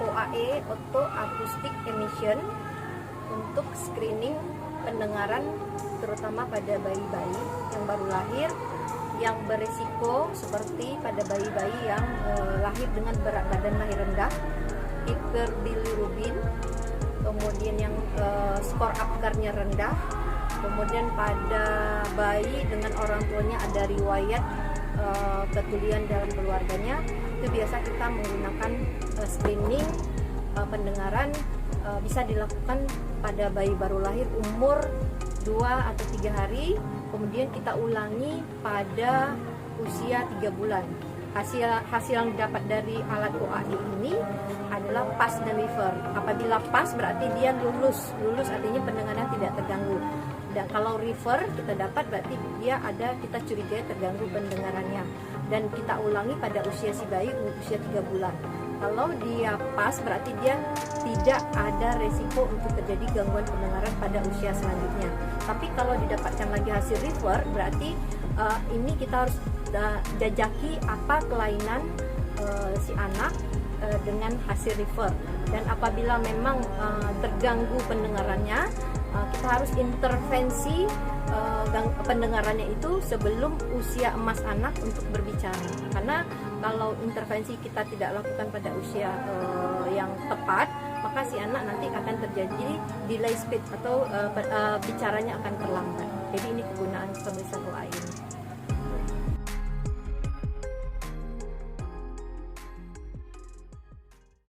OAE, Auto Acoustic Emission, untuk screening pendengaran terutama pada bayi-bayi yang baru lahir yang beresiko, seperti pada bayi-bayi yang lahir dengan berat badan lahir rendah, hiperbilirubin, kemudian yang skor Apgar-nya rendah, kemudian pada bayi dengan orang tuanya ada riwayat ketulian dalam keluarganya. Itu biasa kita menggunakan screening pendengaran, bisa dilakukan pada bayi baru lahir umur 2 atau 3 hari, kemudian kita ulangi pada usia 3 bulan. Hasil yang didapat dari alat OAE ini adalah pass deliver. Apabila pass berarti dia lulus artinya pendengarannya tidak terganggu. Dan kalau refer kita dapat berarti dia ada, kita curigai terganggu pendengarannya. Dan kita ulangi pada usia si bayi usia 3 bulan. Kalau dia pas berarti dia tidak ada resiko untuk terjadi gangguan pendengaran pada usia selanjutnya. Tapi kalau didapatkan lagi hasil refer berarti ini kita harus jajaki apa kelainan si anak dengan hasil refer. Dan apabila memang terganggu pendengarannya, kita harus intervensi pendengarannya itu sebelum usia emas anak untuk berbicara. Karena kalau intervensi kita tidak lakukan pada usia yang tepat, maka si anak nanti akan terjadi delay speech atau bicaranya akan terlambat. Jadi ini kegunaan pemeriksaan OAE.